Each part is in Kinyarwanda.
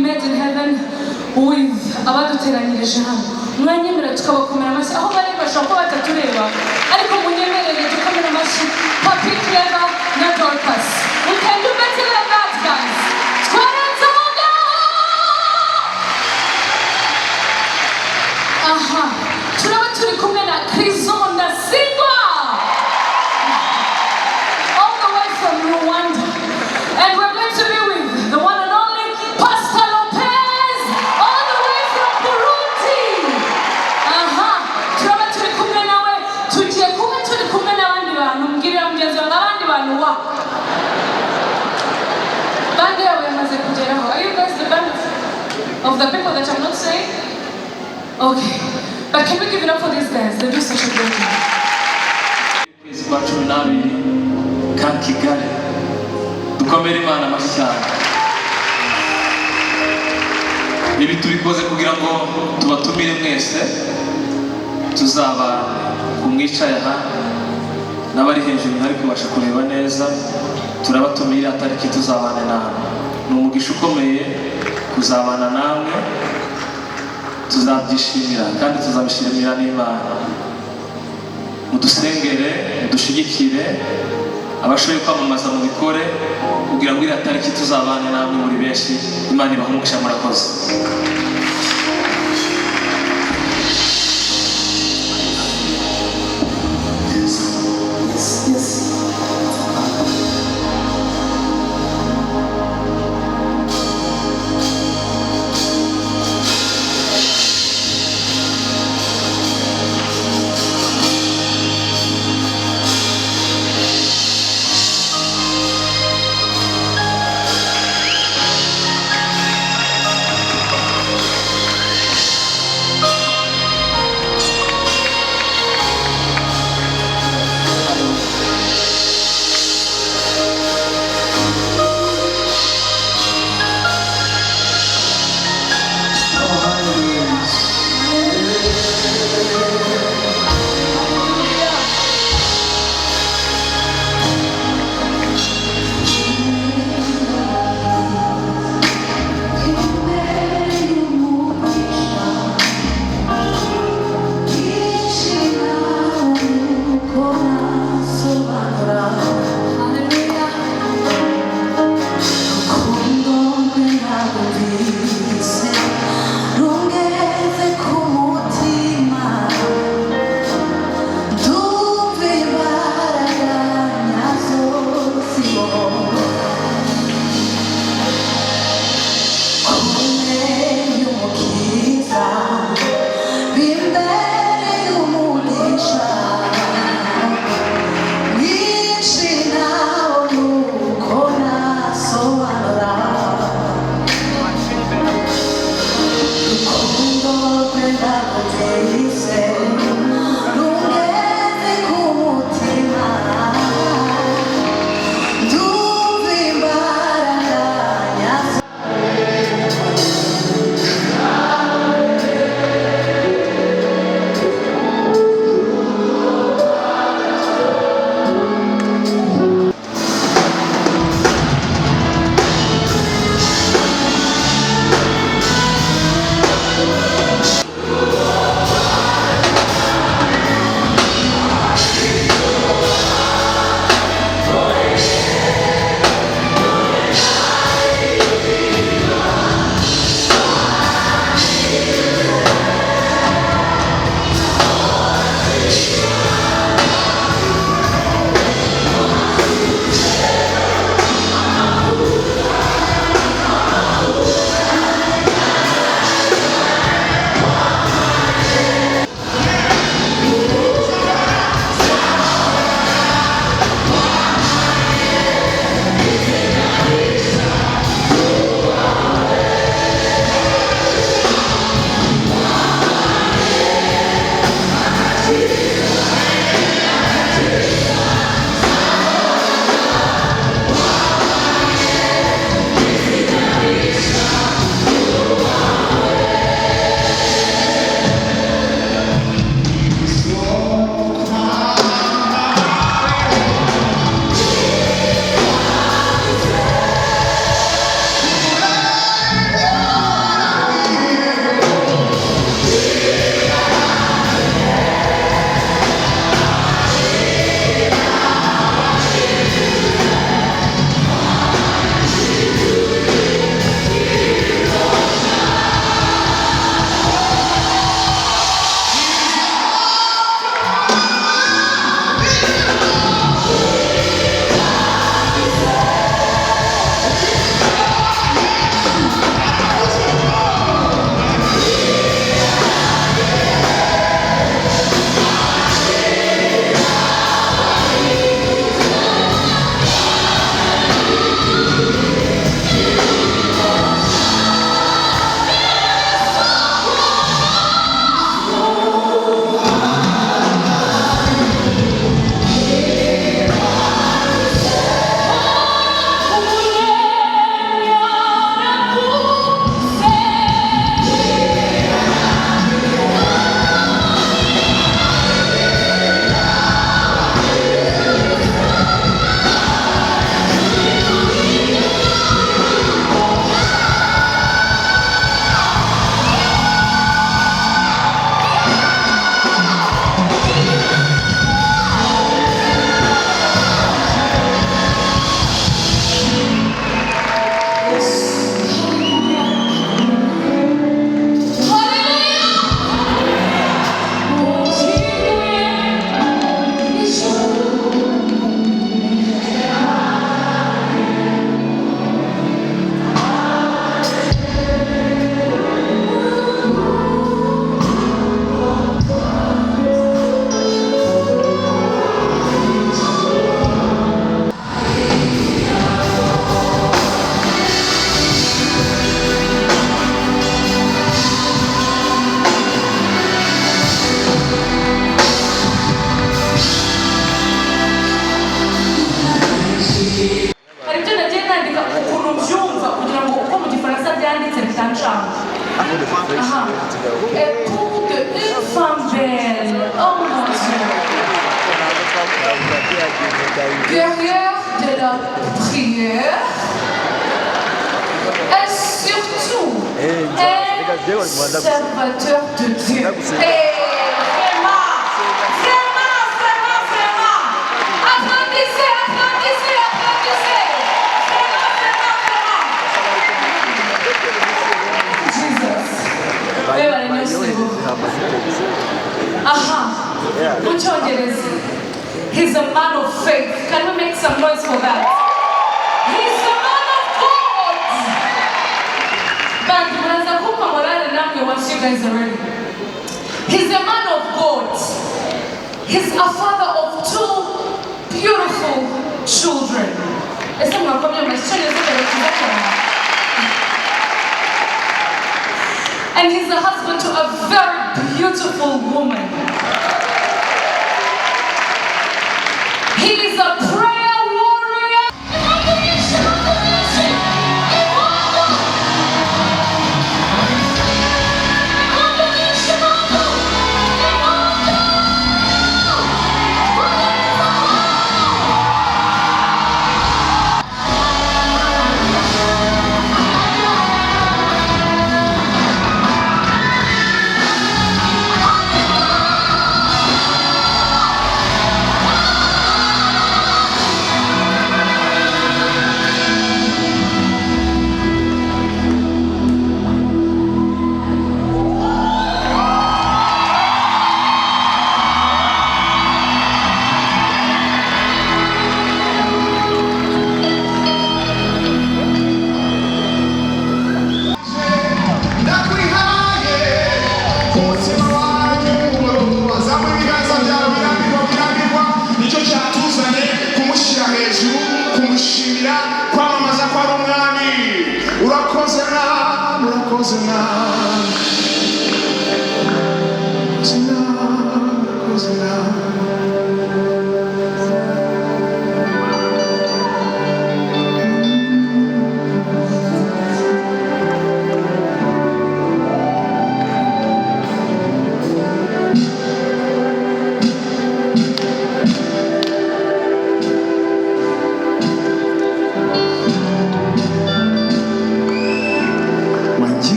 met in heaven with abaduteranyirije hano. Mwanyemera tukabakomera amashyi aho bari bashobora kuba batatureba, ariko munyemerere dukomere amashyi Papi Clever na Dorcas. We can do better than that, guys. Twarenze aho ngaho. Aha, turaba turi kumwe na Chrison na Sigwa, all the way from Rwanda, and we're going to be with the one and only Pastor Lopez, all the way from Burundi. Aha, turaba turi kumwe nawe, tugiye kuba turi kumwe n'abandi bantu. Mbwirira mugenzi wawe abandi bantu wa bande yawe yamaze kugeraho. Are you guys the band of the people that I'm not saying? Okay, but can we give it up for these guys? They do such a great job. Kwezi kwa 12 ka Kigali, dukomere Imana amashyi cyane. Ibi tubikoze kugira ngo tubatumire mwese, tuzaba kumwicaye aha n'abari hejuru ntari kubasha kureba neza. Turabatumira atariki tuzabana nawe. Ni umugisha ukomeye kuzabana namwe, tuzabyishimira kandi tuzabishimira n'Imana. Mudusengere, mudushigikire, abashoboye kwamamaza mu bikore kugira ngo iriya tariki tuzabane namwe muri benshi. Imana ibahe umugisha, murakoze. Époux d'une femme belle. Oh mon Dieu. Guerrière de la prière. Et surtout, un serviteur de Dieu. Et vraiment. Applaudissez. He's a man of faith. Can we make some noise for that? He's a man of God. But once you guys are ready. He's a man of God. He's a father of two beautiful children. And he's a husband to a very beautiful woman. He is a prayer warrior.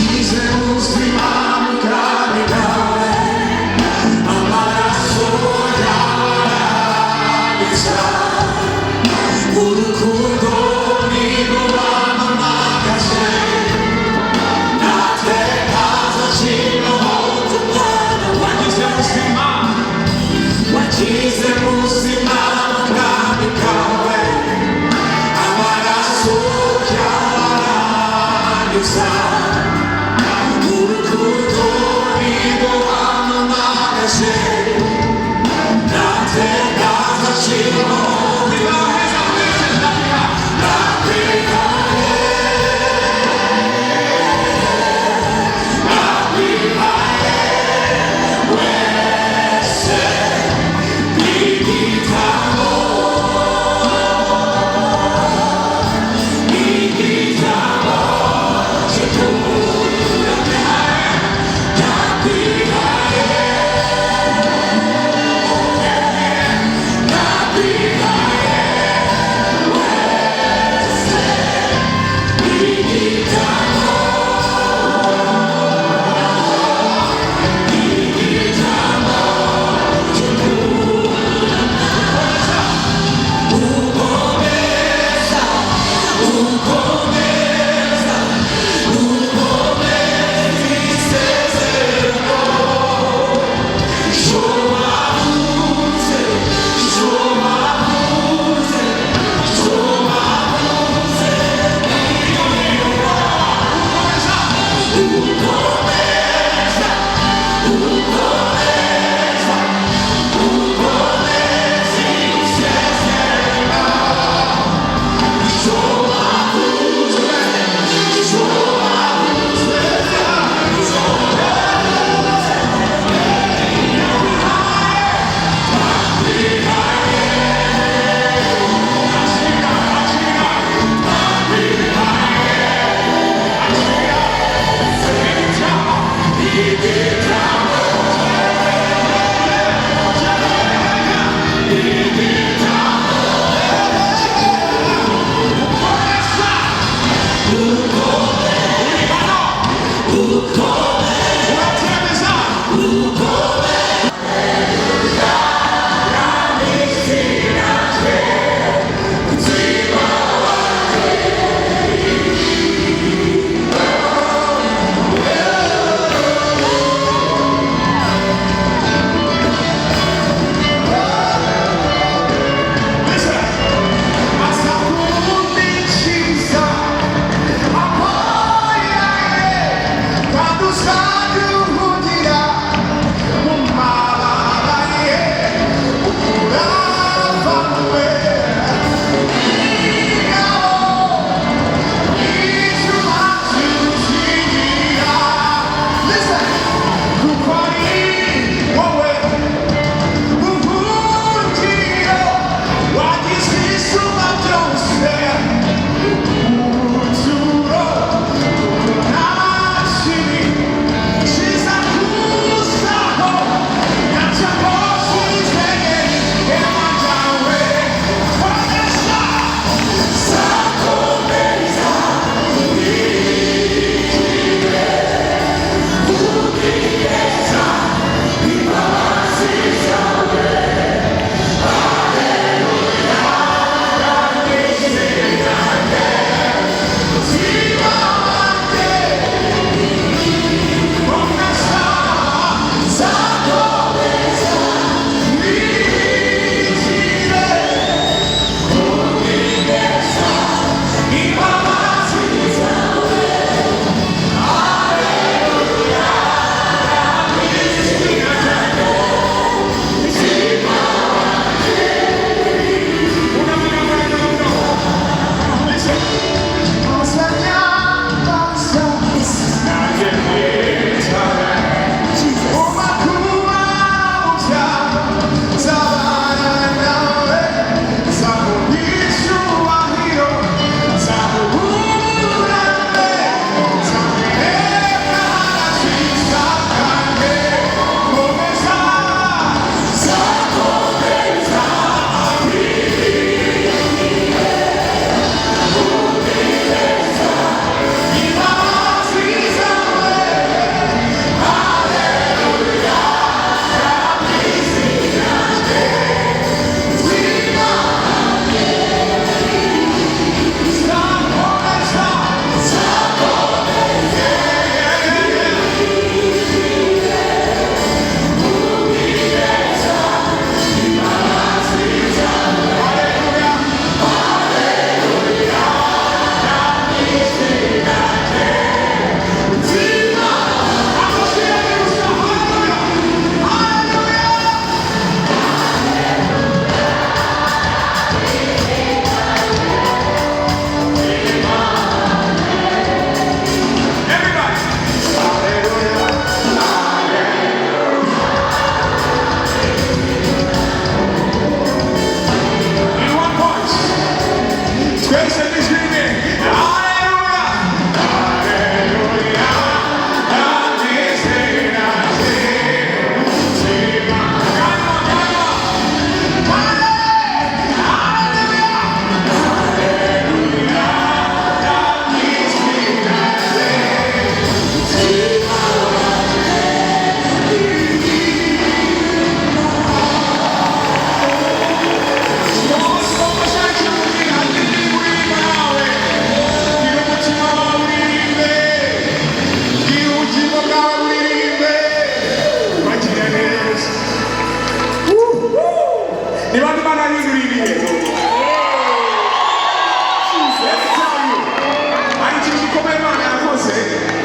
Jesus, we are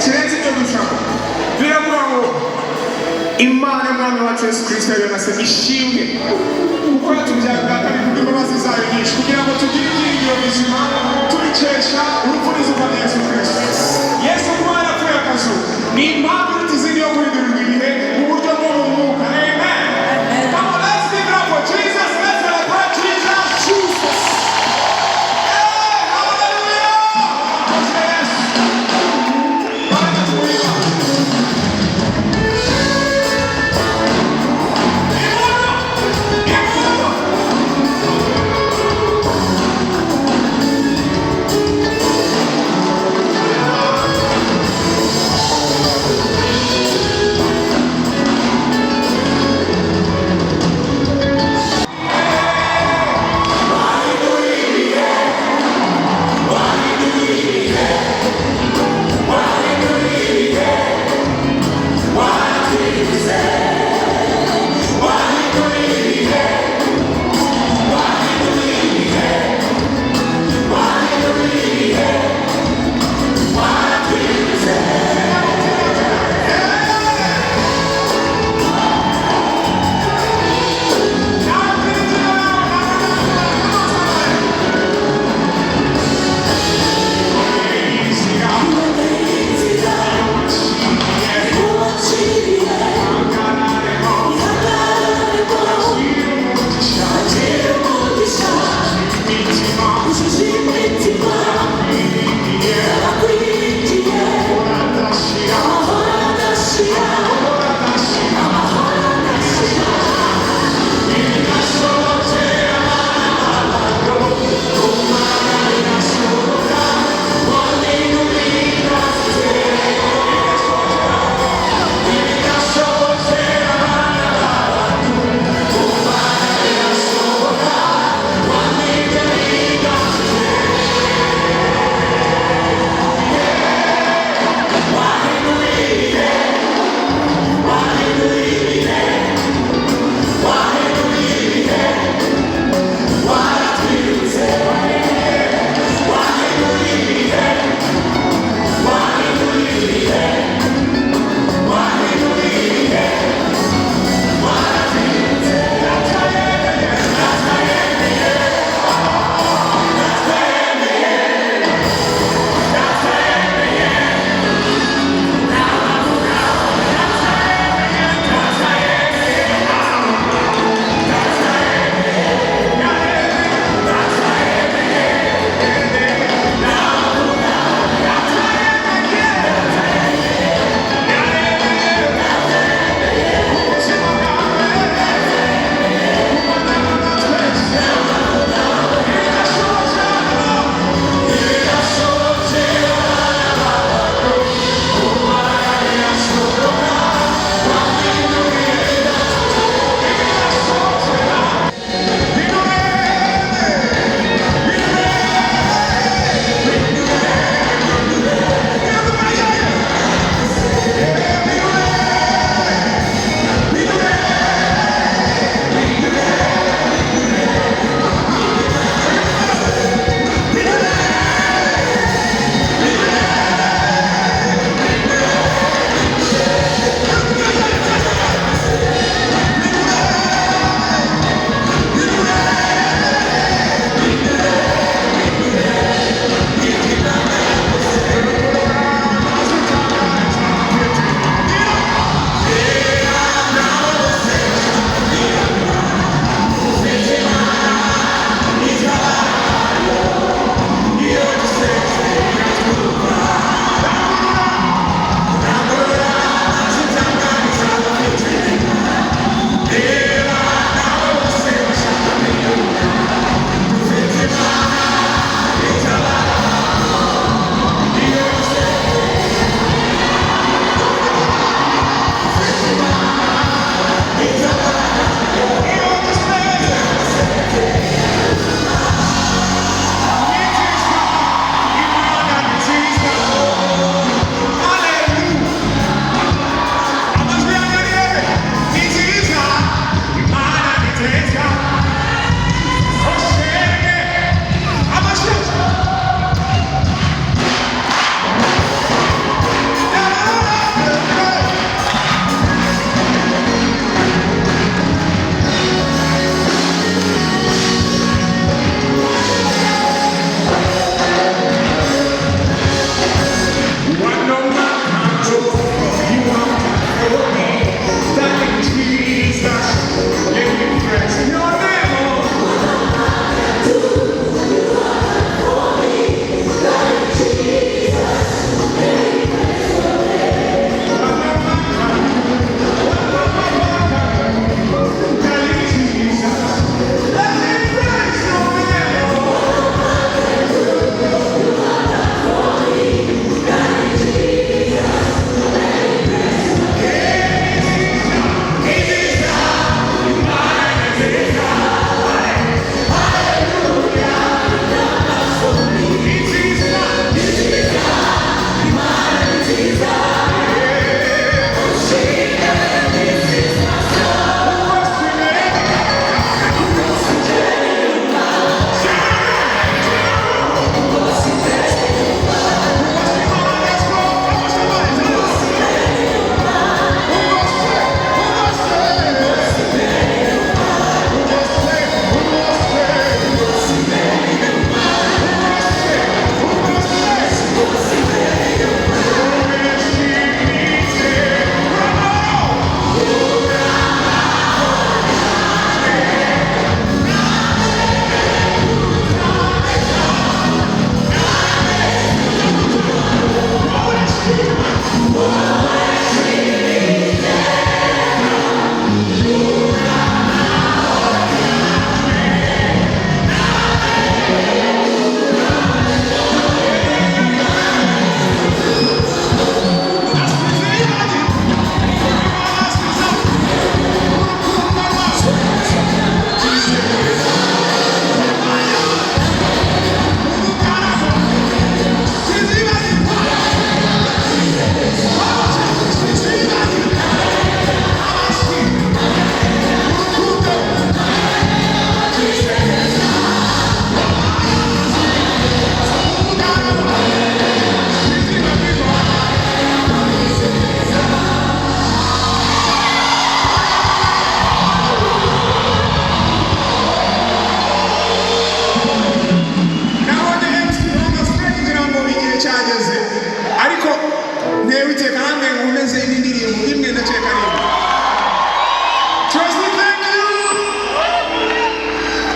Silenzio introduciamo. Imana y'Umwami wacu Yesu Kristo yonase ishimwe kuko yatubyaye bwa kabiri kubw'imbabazi zayo nyinshi kugira ngo tugire ibyiringiro bizima tubikesha urupfu n'izuka rya Yesu Kristo. Yesu kuba yarapfuye akazuka ni impamvu iruta izindi yo guhindurirwa ibihe mu buryo bwo mu mwuka. Amen. Come on, let's give it up for Jesus. Let's celebrate Jesus. Jesus. Hey, hallelujah. Yes. Hallelujah.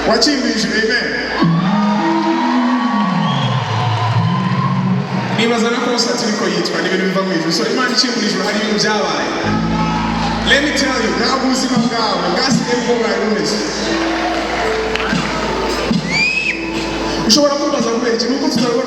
wakimbije amen. Nibaza na kosa turiko yitwa n'ibintu biva mu ijuru. So Imana ikimbije hari ibintu byabaye. Let me tell you, nta buzima bwawe bwasigaye bwo bwari bumeze. Ushobora kwibaza kubera iki nuko tutabona